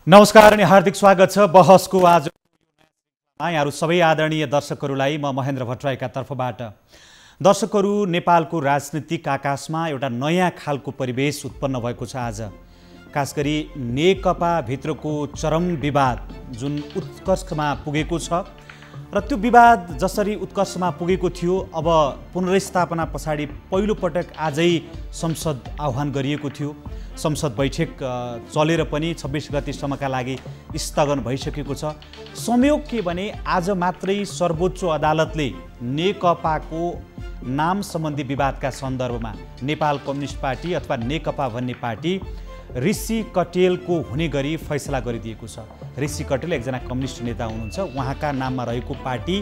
नमस्कार अनि हार्दिक स्वागत छ बहसको आज यहाँहरू सबै आदरणीय दर्शकहरूलाई म महेन्द्र भट्टराईका तर्फबाट। दर्शकहरू, नेपालको राजनीतिक आकाशमा एउटा नयाँ खालको परिवेश उत्पन्न भएको छ। आज खास गरी नेकपा भित्रको चरम विवाद जुन उत्कर्षमा पुगेको छ र त्यो विवाद जसरी उत्कर्षमा पुगेको थियो, अब पुनर्स्थापना पछाडि पहिलो पटक आजै संसद आह्वान गरिएको थियो। संसद बैठक चलेर पनि 26 गतेसम्मका लागि स्थगन भइसकेको छ। संयोग के भने आज मात्रै सर्वोच्च अदालतले नेकपाको नाम सम्बन्धी विवादका सन्दर्भमा नेपाल कम्युनिस्ट पार्टी अथवा नेकपा भन्ने पार्टी ऋषि कटेलको हुने गरी फैसला गरिदिएको छ। ऋषि कटेल एकजना कम्युनिस्ट नेता हुनुहुन्छ। उहाँका नाममा रहेको पार्टी,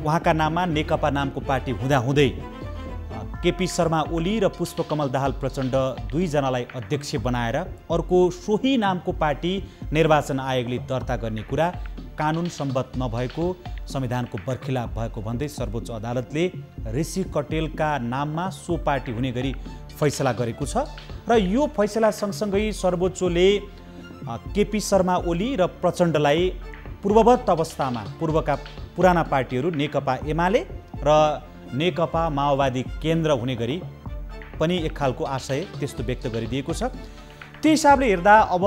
उहाँका नाममा नेकपा नामको पार्टी हुँदाहुँदै केपी शर्मा ओली र पुष्पकमल दाहाल प्रचण्ड दुईजनालाई अध्यक्ष बनाएर अर्को सोही नामको पार्टी निर्वाचन आयोगले दर्ता गर्ने कुरा कानुन सम्मत नभएको, संविधानको बर्खिलाफ भएको भन्दै सर्वोच्च अदालतले ऋषि कटेलका नाममा सो पार्टी हुने गरी फैसला गरेको छ। र यो फैसला सँगसँगै सर्वोच्चले केपी शर्मा ओली र प्रचण्डलाई पूर्ववत अवस्थामा पूर्वका पुराना पार्टीहरू नेकपा एमाले र नेकपा माओवादी केन्द्र हुने गरी पनि एक खालको आशय त्यस्तो व्यक्त गरिदिएको छ। त्यो हिसाबले हेर्दा अब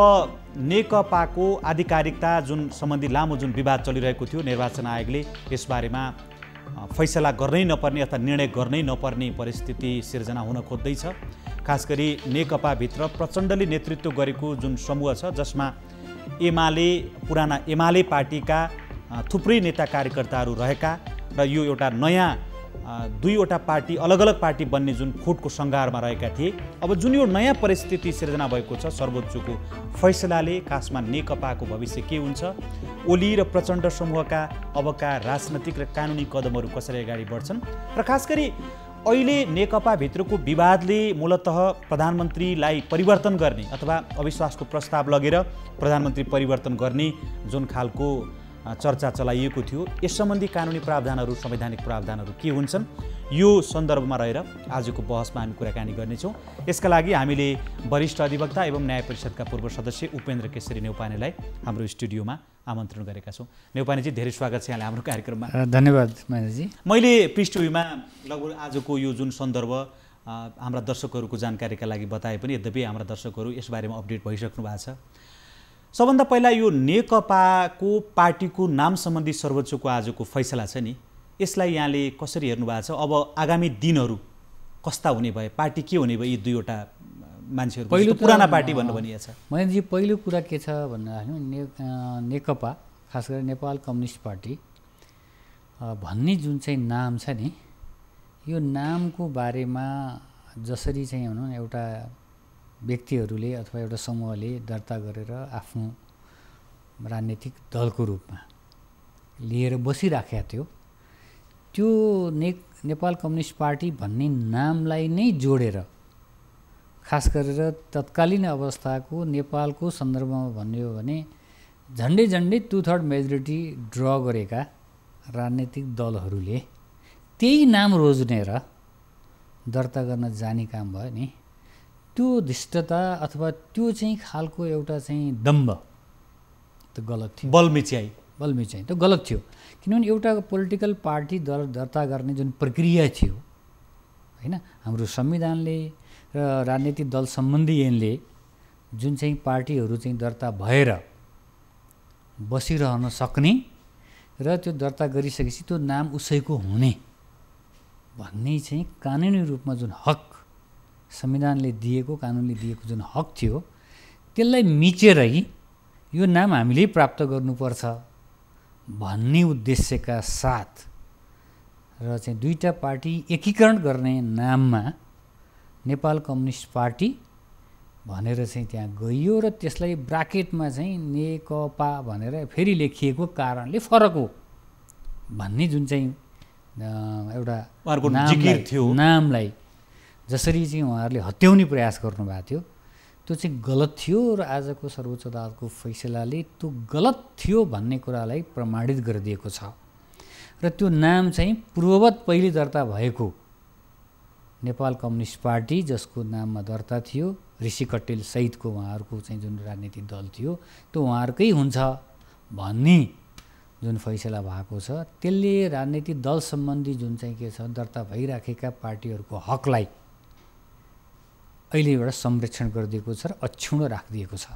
नेकपाको आधिकारिकता जुन सम्बन्धी लामो जुन विवाद चलिरहेको थियो, निर्वाचन आयोगले यसबारेमा फैसला गर्नै नपर्ने अथवा निर्णय गर्नै नपर्ने परिस्थिति सिर्जना हुन खोज्दैछ। खास गरी नेकपाभित्र प्रचण्डले नेतृत्व गरेको जुन समूह छ, जसमा एमाले, पुराना एमाले पार्टीका थुप्रै नेता कार्यकर्ताहरू रहेका र यो एउटा नयाँ दुईवटा पार्टी, अलग अलग पार्टी बन्ने जुन खोटको सङ्घारमा रहेका थिए, अब जुन यो नयाँ परिस्थिति सिर्जना भएको छ, सर्वोच्चको फैसलाले खासमा नेकपाको भविष्य के हुन्छ, ओली र प्रचण्ड समूहका अबका राजनैतिक र कानुनी कदमहरू कसरी अगाडि बढ्छन् र खास गरी अहिले नेकपाभित्रको विवादले मूलतः प्रधानमन्त्रीलाई परिवर्तन गर्ने अथवा अविश्वासको प्रस्ताव लगेर प्रधानमन्त्री परिवर्तन गर्ने जुन खालको चर्चा चलाइएको थियो, यस सम्बन्धी कानुनी प्रावधानहरू, संवैधानिक प्रावधानहरू के हुन्छन्, यो सन्दर्भमा रहेर आजको बहसमा हामी कुराकानी गर्नेछौँ। यसका लागि हामीले वरिष्ठ अधिवक्ता एवं न्याय परिषदका पूर्व सदस्य उपेन्द्र केशरी न्यौपानेलाई हाम्रो स्टुडियोमा आमन्त्रण गरेका छौँ। न्यौपानेजी, धेरै स्वागत छ यहाँले हाम्रो कार्यक्रममा। धन्यवाद महेन्द्रजी। मैले पृष्ठभूमिमा लगभग आजको यो जुन सन्दर्भ हाम्रा दर्शकहरूको जानकारीका लागि बताए पनि, यद्यपि हाम्रा दर्शकहरू यसबारेमा अपडेट भइसक्नु भएको छ। सबभन्दा पहिला यो नेकपाको पार्टीको नाम सम्बन्धी सर्वोच्चको आजको फैसला छ नि, यसलाई यहाँले कसरी हेर्नु भएको छ? अब आगामी दिनहरू कस्ता हुने भए, पार्टी के हुने भए, यी दुईवटा मान्छेहरू पहिलो पुराना पार्टी भन्नु भनिएको छ? महेन्द्रजी, पहिलो कुरा के छ भन्दा नेकपा, खास गरी नेपाल कम्युनिस्ट पार्टी भन्ने जुन चाहिँ नाम छ नि, यो नामको बारेमा जसरी चाहिँ भनौँ न एउटा व्यक्तिहरूले अथवा एउटा समूहले दर्ता गरेर आफ्नो राजनीतिक दलको रूपमा लिएर बसिराखेका थियो, त्यो नेपाल कम्युनिस्ट पार्टी भन्ने नामलाई नै जोडेर खास गरेर तत्कालीन अवस्थाको नेपालको सन्दर्भमा भन्ने हो भने झन्डै 2/3 मेजोरिटी ड्र गरेका राजनीतिक दलहरूले त्यही नाम रोज्नेर दर्ता गर्न जाने काम भयो नि, त्यो धृष्टता अथवा त्यो चाहिँ खालको एउटा चाहिँ दम्भ त गलत थियो। बलमिच्याई त गलत थियो। किनभने एउटा पोलिटिकल पार्टी दल दर्ता गर्ने जुन प्रक्रिया थियो होइन, हाम्रो संविधानले र राजनीतिक दल सम्बन्धी ऐनले जुन चाहिँ पार्टीहरू चाहिँ दर्ता भएर बसिरहन सक्ने र त्यो दर्ता गरिसकेपछि त्यो नाम उसैको हुने भन्ने चाहिँ कानुनी रूपमा जुन हक संविधानले दिएको, कानुनले दिएको जुन हक थियो, त्यसलाई मिचेरै यो नाम हामीले प्राप्त गर्नुपर्छ भन्ने उद्देश्यका साथ र चाहिँ दुईटा पार्टी एकीकरण गर्ने नाममा नेपाल कम्युनिस्ट पार्टी भनेर चाहिँ त्यहाँ गइयो र त्यसलाई ब्राकेटमा चाहिँ नेकपा भनेर फेरि लेखिएको कारणले फरक हो भन्ने जुन चाहिँ एउटा नामलाई जसरी चाहिँ उहाँहरूले हत्याउने प्रयास गर्नुभएको थियो, त्यो चाहिँ गलत थियो र आजको सर्वोच्च अदालतको फैसलाले त्यो गलत थियो भन्ने कुरालाई प्रमाणित गरिदिएको छ। र त्यो नाम चाहिँ पूर्ववत पहिले दर्ता भएको नेपाल कम्युनिस्ट पार्टी जसको नाममा दर्ता थियो ऋषि कट्टेल सहितको उहाँहरूको चाहिँ जुन राजनीतिक दल थियो त्यो उहाँहरूकै हुन्छ भन्ने जुन फैसला भएको छ, त्यसले राजनीतिक दल सम्बन्धी जुन चाहिँ के छ दर्ता भइराखेका पार्टीहरूको हकलाई अहिले एउटा संरक्षण गरिदिएको छ र अक्षुण्ण राखिदिएको छ।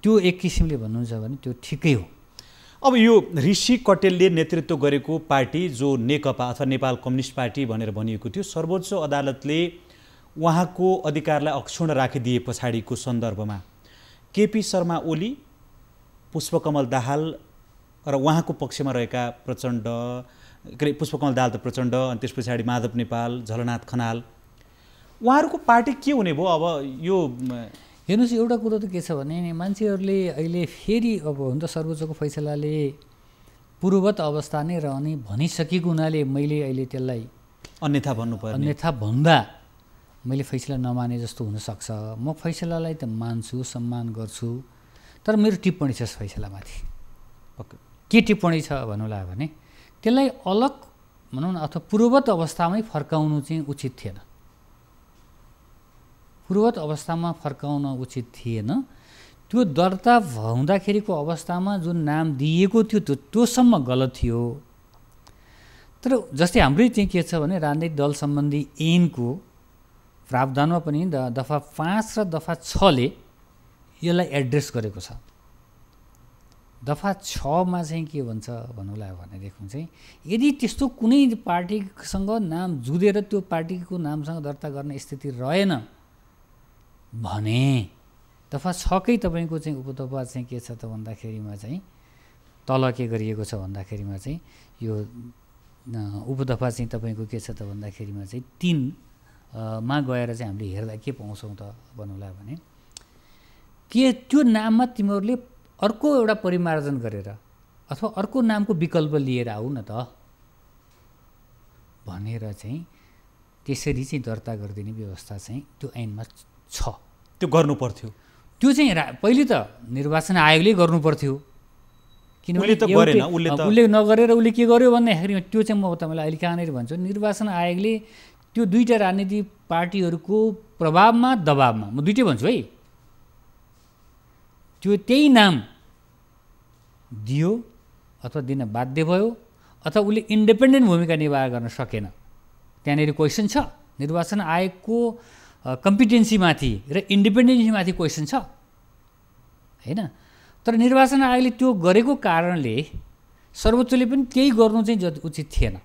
त्यो एक किसिमले भन्नुहुन्छ भने त्यो ठिकै हो। अब यो ऋषि कटेलले नेतृत्व गरेको पार्टी जो नेकपा अथवा नेपाल कम्युनिस्ट पार्टी भनेर भनिएको थियो, सर्वोच्च अदालतले उहाँको अधिकारलाई अक्षुण्ण राखिदिए पछाडिको सन्दर्भमा केपी शर्मा ओली, पुष्पकमल दाहाल र उहाँको पक्षमा रहेका प्रचण्ड, पुष्पकमल दाहाल त प्रचण्ड, अनि त्यस पछाडि माधव नेपाल, झलनाथ खनाल, उहाँहरूको पार्टी के हुने भयो? अब यो हेर्नुहोस्, एउटा कुरो त के छ भने मान्छेहरूले अहिले फेरि अब हुन त सर्वोच्चको फैसलाले पूर्ववत अवस्था नै रहने भनिसकेको हुनाले मैले अहिले त्यसलाई अन्यथा भन्नुपर्ने, अन्यथा भन्दा मैले फैसला नमाने जस्तो हुनसक्छ। म फैसलालाई त मान्छु, सम्मान गर्छु, तर मेरो टिप्पणी छ फैसलामाथि। के टिप्पणी छ भन्नुलाई भने त्यसलाई अलग भनौँ न अथवा पूर्ववत अवस्थामै फर्काउनु चाहिँ उचित थिएन। पूर्ववत अवस्थामा फर्काउन उचित थिएन। त्यो दर्ता हुँदाखेरिको अवस्थामा जुन नाम दिएको थियो त्योसम्म गलत थियो। तर जस्तै हाम्रै चाहिँ के छ भने राजनीतिक दल सम्बन्धी ऐनको प्रावधानमा पनि दफा 5 र दफा 6 ले यसलाई एड्रेस गरेको छ। दफा 6 मा चाहिँ के भन्छ भन्नुलाई भनेदेखि चाहिँ यदि त्यस्तो कुनै पार्टीसँग नाम जुधेर त्यो पार्टीको नामसँग दर्ता गर्ने स्थिति रहेन भने दफा 6 कै तपाईँको चाहिँ उपदफा चाहिँ के छ त भन्दाखेरिमा चाहिँ तल के गरिएको छ भन्दाखेरिमा चाहिँ यो उपदफा चाहिँ तपाईँको के छ त भन्दाखेरिमा चाहिँ 3 मा गएर चाहिँ हामीले हेर्दा के पाउँछौँ त भन्नुलाई भने के त्यो नाममा तिमीहरूले अर्को एउटा परिमार्जन गरेर अथवा अर्को नामको विकल्प लिएर आऊ न त भनेर चाहिँ त्यसरी चाहिँ दर्ता गरिदिने व्यवस्था चाहिँ त्यो ऐनमा छ। त्यो गर्नु पर्थ्यो। त्यो चाहिँ पहिले त निर्वाचन आयोगले गर्नु पर्थ्यो, किनभने उसले नगरेर उसले के गर्यो भन्दाखेरि त्यो चाहिँ म तपाईँलाई अहिले कहाँनिर भन्छु, निर्वाचन आयोगले त्यो दुईवटा राजनीतिक पार्टीहरूको प्रभावमा दबावमा, म दुइटै भन्छु है, त्यो त्यही नाम दियो अथवा दिन बाध्य भयो अथवा उसले इन्डिपेन्डेन्ट भूमिका निर्वाह गर्न सकेन। त्यहाँनिर क्वेसन छ, निर्वाचन आयोगको कम्पिटेन्सीमाथि र इन्डिपेन्डेन्सीमाथि क्वेसन छ होइन। तर निर्वाचन आयोगले त्यो गरेको कारणले सर्वोच्चले पनि त्यही गर्नु चाहिँ उचित थिएन।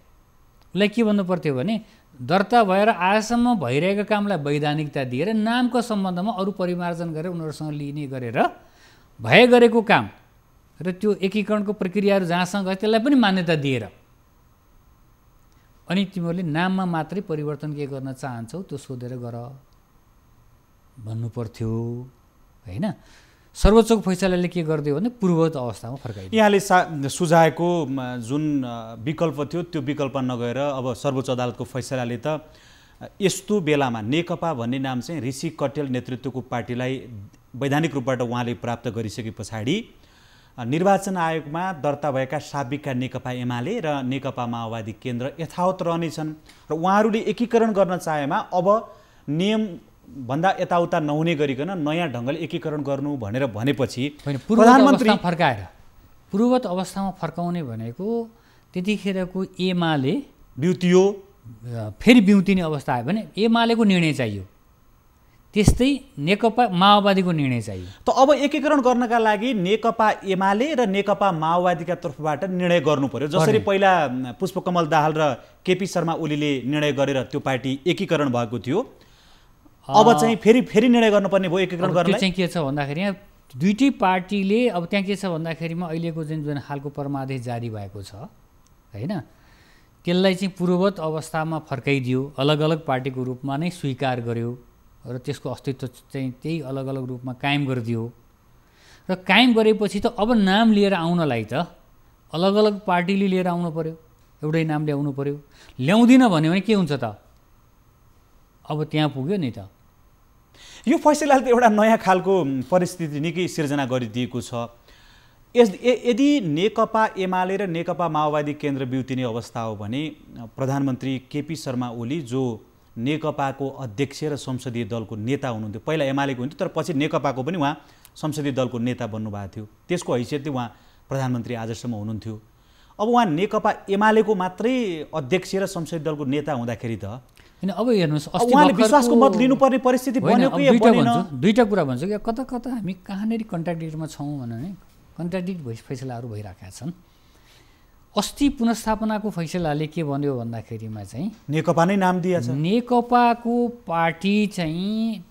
उसलाई के भन्नु पर्थ्यो भने दर्ता भएर आजसम्म भइरहेको कामलाई वैधानिकता दिएर नामको सम्बन्धमा अरू परिमार्जन गरेर उनीहरूसँग लिने गरेर भए गरेको काम र त्यो एकीकरणको प्रक्रियाहरू जहाँसँग गयो त्यसलाई पनि मान्यता दिएर अनि तिमीहरूले नाममा मात्रै परिवर्तन के गर्न चाहन्छौ त्यो सोधेर गर भन्नु पर्थ्यो होइन। सर्वोच्चको फैसलाले के गरिदियो भने पूर्ववत अवस्थामा फर्काइदियो। यहाँले सुझाएको जुन विकल्प थियो त्यो विकल्प नगएर अब सर्वोच्च अदालतको फैसलाले त यस्तो बेलामा नेकपा भन्ने नाम चाहिँ ऋषि कटेल नेतृत्वको पार्टीलाई वैधानिक रूपबाट उहाँले प्राप्त गरिसके पछाडि निर्वाचन आयोगमा दर्ता भएका साबिकका नेकपा एमाले र नेकपा माओवादी केन्द्र यथावत रहनेछन् र उहाँहरूले एकीकरण गर्न चाहेमा अब नियम भन्दा यताउता नहुने गरिकन नयाँ ढङ्गले एकीकरण गर्नु भनेर भनेपछि प्रधानमन्त्री फर्काएर पूर्ववत अवस्थामा फर्काउने भनेको त्यतिखेरको एमाले बिउतियो, फेरि बिउतिने अवस्था आयो भने एमालेको निर्णय चाहियो, त्यस्तै नेकपा माओवादीको निर्णय चाहियो। त अब एकीकरण गर्नका लागि नेकपा एमाले र नेकपा माओवादीका तर्फबाट निर्णय गर्नु पर्यो। जसरी पहिला पुष्पकमल दाहाल र केपी शर्मा ओलीले निर्णय गरेर त्यो पार्टी एकीकरण भएको थियो, अब चाहिँ फेरि निर्णय गर्नुपर्ने भयो एकीकरण गर्न। चाहिँ के छ भन्दाखेरि यहाँ दुईटै पार्टीले अब त्यहाँ के छ भन्दाखेरिमा अहिलेको जुन खालको परमादेश जारी भएको छ होइन, त्यसलाई चाहिँ पूर्ववत अवस्थामा फर्काइदियो, अलग अलग पार्टीको रूपमा नै स्वीकार गर्यो र त्यसको अस्तित्व चाहिँ त्यही अलग अलग रूपमा कायम गरिदियो र कायम गरेपछि त अब नाम लिएर आउनलाई त अलग अलग पार्टीले लिएर आउनु पर्यो, एउटै नाम ल्याउनु पर्यो। ल्याउँदिन भन्यो भने के हुन्छ त, अब त्यहाँ पुग्यो नि त। यो फैसलाले त एउटा नयाँ खालको परिस्थिति निकै सिर्जना गरिदिएको छ। यदि नेकपा एमाले र नेकपा माओवादी केन्द्र बिउतिने अवस्था हो भने प्रधानमन्त्री केपी शर्मा ओली जो नेकपाको अध्यक्ष र संसदीय दलको नेता हुनुहुन्थ्यो। पहिला एमालेको हुन्थ्यो तर पछि नेकपाको पनि उहाँ संसदीय दलको नेता बन्नुभएको थियो। त्यसको हैसियतले उहाँ प्रधानमन्त्री आजसम्म हुनुहुन्थ्यो। अब उहाँ नेकपा एमालेको मात्रै अध्यक्ष र संसदीय दलको नेता हुँदाखेरि त होइन अब हेर्नुहोस् उहाँले विश्वासको मत लिनुपर्ने परिस्थिति बन्यो कि बनेन? दुईवटा कुरा भन्छु कि कता कता हामी कहाँनिर कन्ट्राडिक्टमा छौँ भने कन्ट्राडिक्ट फैसलाहरू भइरहेका छन्। अस्ति पुनर्स्थापनाको फैसलाले के भन्यो भन्दाखेरिमा चाहिँ नेकपा नै नाम दिएछ। नेकपाको पार्टी चाहिँ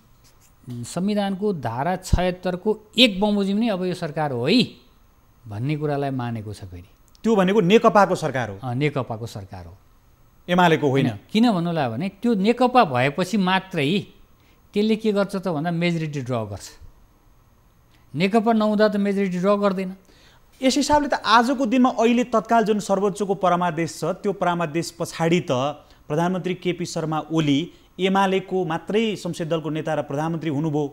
संविधानको धारा ७६ को 1 बमोजिम नै अब यो सरकार हो है भन्ने कुरालाई मानेको छ। फेरि त्यो भनेको नेकपाको सरकार हो, नेकपाको सरकार हो, एमालेको होइन। किन भन्नुलाई भने त्यो नेकपा भएपछि मात्रै त्यसले के गर्छ त भन्दा मेजोरिटी ड्र गर्छ। नेकपा नहुँदा त मेजोरिटी ड्र गर्दैन। यस हिसाबले त आजको दिनमा अहिले तत्काल जुन सर्वोच्चको परामर्श छ त्यो परामर्श पछाडि त प्रधानमन्त्री केपी शर्मा ओली एमालेको मात्रै संसदीय दलको नेता र प्रधानमन्त्री हुनुभयो।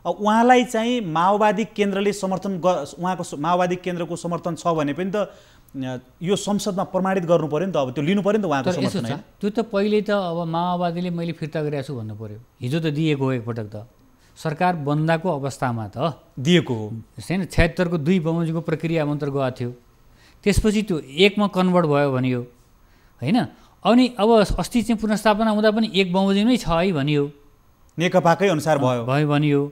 उहाँलाई चाहिँ माओवादी केन्द्रले समर्थन उहाँको माओवादी केन्द्रको समर्थन छ भने पनि त यो संसदमा प्रमाणित गर्नु पर्यो नि त। अब त्यो लिनु पर्यो नि त उहाँको समर्थन हैन। त्यो त पहिले त अब माओवादीले मैले फिर्ता गरेको छु भन्नु पर्यो। हिजो त दिएको हो एकपटक त सरकार बन्दाको अवस्थामा त दिएको हो हैन। ७६ को 2 बमोजिमको प्रक्रिया मन्त्र गएको थियो। त्यसपछि त्यो 1 मा कन्भर्ट भयो भनियो हैन। अनि अब अस्ति चाहिँ पुनर्स्थापना हुँदा पनि 1 बमोजिम नै छ है भनियो, नेकपाकै अनुसार भयो भनियो।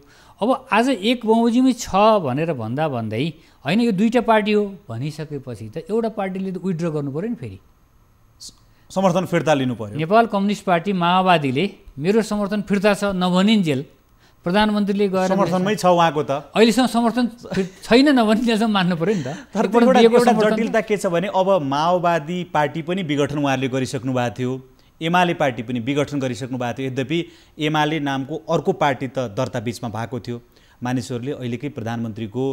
अब आज 1 बमोजिमै छ भनेर भन्दा भन्दै होइन यो दुईटा पार्टी हो भनिसकेपछि त एउटा पार्टीले त विथड्र गर्नु पर्यो नि। फेरि समर्थन फिर्ता लिनु पर्यो। नेपाल कम्युनिस्ट पार्टी माओवादीले मेरो समर्थन फिर्ता छ नभनिन्जेल प्रधानमन्त्रीले गएर समर्थनमै छ उहाँको त अहिलेसम्म समर्थन छैन नभनिन्जेलसम्म मान्नु पर्यो नि त। तर एउटा जटिलता के छ भने अब माओवादी पार्टी पनि विघटन उहाँहरूले गरिसक्नु भएको थियो, एमाले पार्टी पनि विघटन गरिसक्नु भएको थियो। यद्यपि एमाले नामको अर्को पार्टी त दर्ता बिचमा भएको थियो। मानिसहरूले अहिलेकै प्रधानमन्त्रीको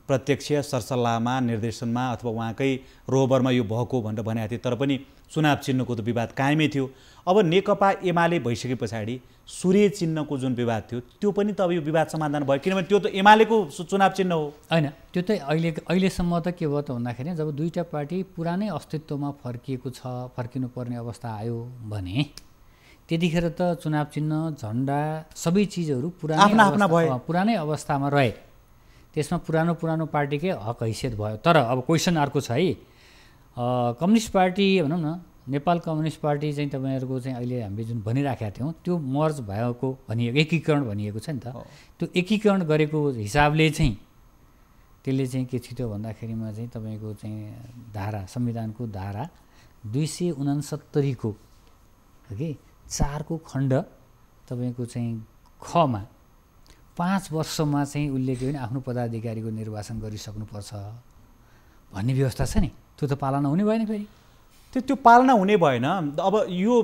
प्रत्यक्ष सरसल्लाहमा निर्देशनमा अथवा उहाँकै रोहबरमा यो भएको भनेर भनेको थियो। तर पनि चुनाव चिन्हको त विवाद कायमै थियो। अब नेकपा एमाले भइसके पछाडि सूर्य चिन्हको जुन विवाद थियो त्यो पनि त अब यो विवाद समाधान भयो, किनभने त्यो त एमालेको चुनाव चिन्ह हो होइन। त्यो त अहिलेसम्म त के भयो त भन्दाखेरि जब दुईटा पार्टी पुरानै अस्तित्वमा फर्किनु पर्ने अवस्था आयो भने त्यतिखेर त चुनाव चिन्ह झन्डा सबै चिजहरू पुरानै अवस्थामा रहे। त्यसमा पुरानो पार्टीकै हक हैसियत भयो। तर अब क्वेसन अर्को छ है, कम्युनिस्ट पार्टी भनौँ न नेपाल कम्युनिस्ट पार्टी चाहिँ तपाईँहरूको चाहिँ अहिले हामीले जुन भनिराखेका थियौँ त्यो मर्ज भएको भनिएको एकीकरण भनिएको छ नि त। त्यो एकीकरण गरेको हिसाबले चाहिँ त्यसले चाहिँ के थियो भन्दाखेरिमा चाहिँ तपाईँको चाहिँ धारा संविधानको धारा 269 को कि 4 को खण्ड तपाईँको चाहिँ खमा 5 वर्षमा चाहिँ उसले के भने आफ्नो पदाधिकारीको निर्वाचन गरिसक्नुपर्छ भन्ने व्यवस्था छ नि। त्यो त पालना हुने भएन। फेरि त्यो पालना हुने भएन। अब यो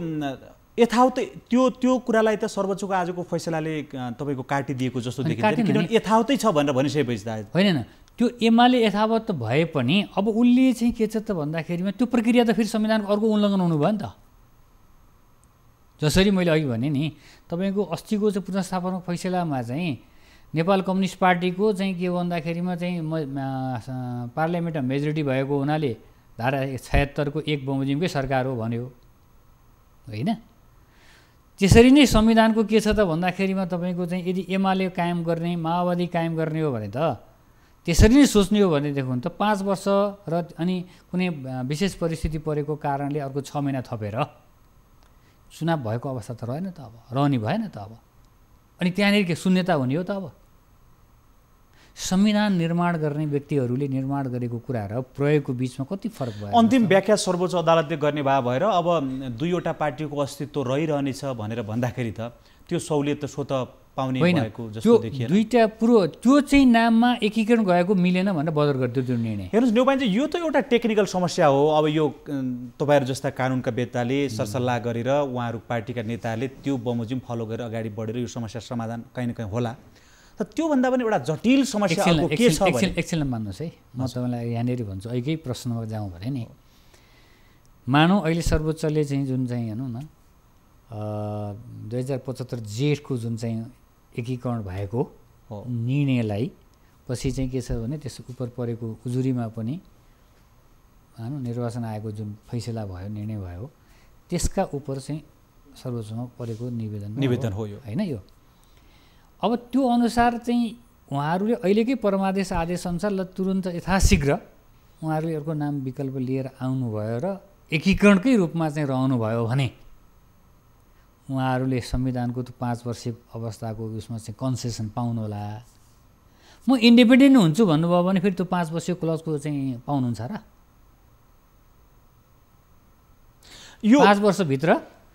यथावत त्यो कुरालाई त सर्वोच्चको आजको फैसलाले तपाईँको काटिदिएको जस्तो देखिन्छ, किनभने यथावतै छ भनेर भनिसकेपछि त होइन। त्यो एमाले यथावत भए पनि अब उसले चाहिँ के छ त भन्दाखेरिमा त्यो प्रक्रिया त फेरि संविधानको अर्को उल्लङ्घन हुनु भयो नि त। जसरी मैले अघि भने नि तपाईँको अस्तिको चाहिँ पुनर्स्थापनाको फैसलामा चाहिँ नेपाल कम्युनिस्ट पार्टीको चाहिँ के भन्दाखेरिमा चाहिँ पार्लियामेन्टमा मेजोरिटी भएको हुनाले धारा ७६ को 1 बमोजिमकै सरकार हो भन्यो होइन। त्यसरी नै संविधानको के छ त भन्दाखेरिमा तपाईँको चाहिँ यदि एमाले कायम गर्ने माओवादी कायम गर्ने हो भने त त्यसरी नै सोच्ने हो भनेदेखि त 5 वर्ष र अनि कुनै विशेष परिस्थिति परेको कारणले अर्को 6 महिना थपेर चुनाव भएको अवस्था त रहेन त। अब रहने भएन त। अब अनि त्यहाँनिर के शून्यता हुने हो त। अब संविधान निर्माण गर्ने व्यक्तिहरूले निर्माण गरेको कुरा र प्रयोगको बिचमा कति फरक भयो। अन्तिम व्याख्या सर्वोच्च अदालतले गर्ने भएर अब दुईवटा पार्टीको अस्तित्व रहिरहनेछ भनेर भन्दाखेरि त त्यो सहुलियत त स्वत पाउने भएको जस्तो देखियो। दुईटा त्यो चाहिँ नाममा एकीकरण गएको मिलेन भनेर बदर गरिदियो त्यो निर्णय। हेर्नुहोस् न्यौपानेजी, यो त एउटा टेक्निकल समस्या हो। अब यो तपाईँहरू जस्ता कानुनका वेत्ताले सरसल्लाह गरेर उहाँहरू पार्टीका नेताहरूले त्यो बमोजिम फलो गरेर अगाडि बढेर यो समस्या समाधान कहीँ न कहीँ होला। तर त्योभन्दा पनि एउटा जटिल समस्या के छ भने एकछिन मान्नुहोस् है, म तपाईँलाई यहाँनिर भन्छु एकै प्रश्नमा जाउँ भने नि मानौँ अहिले सर्वोच्चले चाहिँ जुन चाहिँ हेर्नु न 2075 जेठको जुन चाहिँ एकीकरण भएको निर्णयलाई पछि चाहिँ के छ भने त्यस उपर परेको उजुरीमा पनि निर्वाचन आयोगको जुन फैसला भयो निर्णय भयो त्यसका उप चाहिँ सर्वोच्चमा परेको निवेदन हो यो होइन यो। अब त्यो अनुसार चाहिँ उहाँहरूले अहिलेकै परमादेश आदेश अनुसार ल तुरुन्त यथाशीघ्र उहाँहरूले अर्को नाम विकल्प लिएर आउनुभयो र एकीकरणकै रूपमा चाहिँ रहनुभयो भने उहाँहरूले संविधानको त्यो 5 वर्षीय अवस्थाको उसमा चाहिँ कन्सेसन पाउनुहोला। म इन्डिपेन्डेन्ट हुन्छु भन्नुभयो भने फेरि त्यो 5 वर्षीय क्लजको चाहिँ पाउनुहुन्छ र? यो 5 वर्षभित्र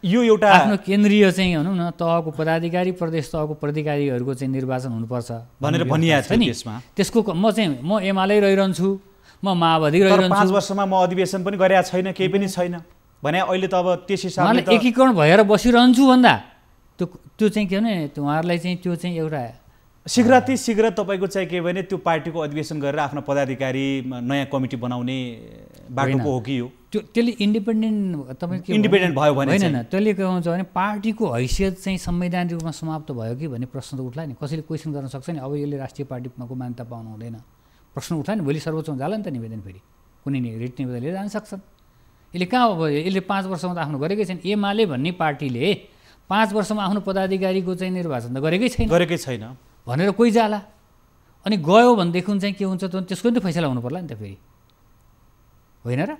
यो एउटा आफ्नो केन्द्रीय चाहिँ भनौँ न तहको पदाधिकारी प्रदेश तहको पदाधिकारीहरूको चाहिँ निर्वाचन हुनुपर्छ भनेर भनिया छ नि। त्यसमा त्यसको म एमाले रहिरहन्छु, म माओवादी रहिरहन्छु। 5 वर्षमा म अधिवेशन पनि गरेका छैन, केही पनि छैन भने अहिले त अब त्यस हिसाबले त एकीकरण भएर बसिरहन्छु भन्दा त्यो चाहिँ के भने उहाँहरूलाई चाहिँ त्यो चाहिँ एउटा शीघ्र तपाईँको चाहिँ के भने त्यो पार्टीको अधिवेशन गरेर आफ्नो पदाधिकारी नयाँ कमिटी बनाउने बाटोको हो कि यो? त्यसले इन्डिपेन्डेन्ट तपाईँ इन्डिपेन्डेन्ट भयो भने होइन, त्यसले के हुन्छ भने पार्टीको हैसियत चाहिँ संवैधानिक रूपमा समाप्त भयो कि भन्ने प्रश्न त उठ्ला नि। कसैले क्वेसन गर्न सक्छ नि, अब यसले राष्ट्रिय पार्टीको मान्यता पाउनु हुँदैन प्रश्न उठ्ला नि। भोलि सर्वोच्चमा जाला नि त निवेदन, फेरि कुनै रिट निवेदन लिएर जान सक्छन्। यसले कहाँ अब यसले 5 वर्षमा त आफ्नो गरेकै छैन। एमाले भन्ने पार्टीले 5 वर्षमा आफ्नो पदाधिकारीको चाहिँ निर्वाचन त गरेकै छैन भनेर कोही जाला। अनि गयो भनेदेखि चाहिँ के हुन्छ त त्यसको नि त फैसला हुनु पर्ला नि त फेरि, होइन र?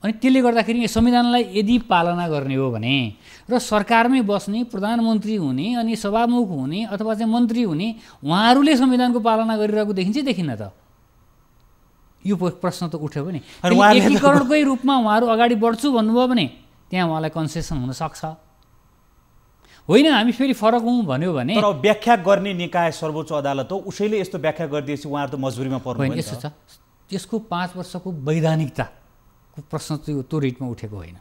अनि त्यसले गर्दाखेरि संविधानलाई यदि पालना गर्ने हो भने र सरकारमै बस्ने प्रधानमन्त्री हुने अनि सभामुख हुने अथवा चाहिँ मन्त्री हुने उहाँहरूले संविधानको पालना गरिरहेको देखिन्न त? यो प्रश्न त उठ्यो भने एकीकरणकै रूपमा उहाँहरू अगाडि बढ्छु भन्नुभयो भने त्यहाँ उहाँलाई कन्सेसन हुनसक्छ। होइन हामी फेरि फरक हौँ भन्यो भने तर व्याख्या गर्ने निकाय सर्वोच्च अदालत हो, उसैले यस्तो व्याख्या गरिदिएपछि उहाँहरू त मजबुरीमा पर्नु होइन। यस्तो छ, त्यसको 5 वर्षको वैधानिकताको प्रश्न त्यो रिटमा उठेको होइन।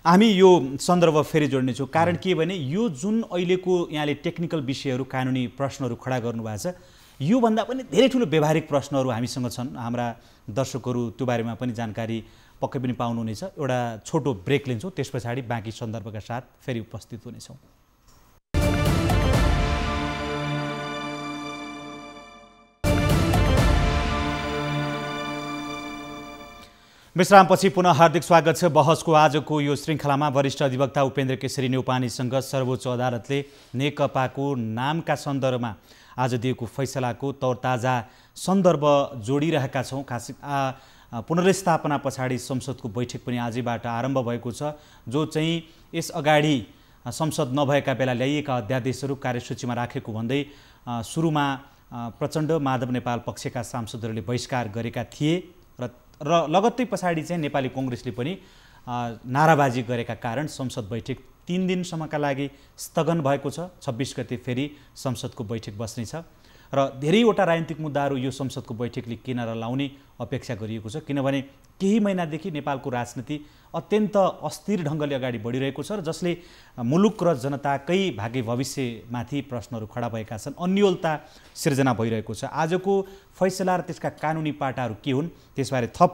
हामी यो सन्दर्भ फेरि जोड्नेछौँ। कारण के भने यो जुन अहिलेको यहाँले टेक्निकल विषयहरू कानुनी प्रश्नहरू खडा गर्नुभएको छ, योभन्दा पनि धेरै ठुलो व्यवहारिक प्रश्नहरू हामीसँग छन्। हाम्रा दर्शकहरू त्यो बारेमा पनि जानकारी पक्कै पनि पाउनुहुनेछ। एउटा छोटो ब्रेक लिन्छौँ, त्यस पछाडि बाँकी सन्दर्भका साथ फेरि उपस्थित हुनेछौँ। विश्रामपछि पुनः हार्दिक स्वागत छ। बहसको आजको यो श्रृङ्खलामा वरिष्ठ अधिवक्ता उपेन्द्र केशरी न्यौपानेसँग सर्वोच्च अदालतले नेकपाको नामका सन्दर्भमा आज दिएको फैसलाको तौरताजा सन्दर्भ जोडिरहेका छौँ। खास पुनर्स्थापना पछाडि संसदको बैठक पनि आजैबाट आरम्भ भएको छ, जो चाहिँ यस अगाडि संसद नभएका बेला ल्याइएका अध्यादेशहरू कार्यसूचीमा राखेको भन्दै सुरुमा प्रचण्ड माधव नेपाल पक्षका सांसदहरूले बहिष्कार गरेका थिए र लगत्तै पछाडि चाहिँ नेपाली कङ्ग्रेसले पनि नाराबाजी गरेका कारण संसद बैठक 3 दिनसम्मका लागि स्थगन भएको छ। 26 गते फेरि संसदको बैठक बस्नेछ र धेरैवटा राजनीतिक मुद्दाहरू यो संसदको बैठकले किनारा लाउने अपेक्षा गरिएको छ। किनभने केही महिनादेखि नेपालको राजनीति अत्यन्त अस्थिर ढङ्गले अगाडि बढिरहेको छ र जसले मुलुक र जनताकै भाग्य भविष्यमाथि प्रश्नहरू खडा भएका छन्, अन्योलता सिर्जना भइरहेको छ। आजको फैसला र त्यसका कानुनी पाटाहरू के हुन् त्यसबारे थप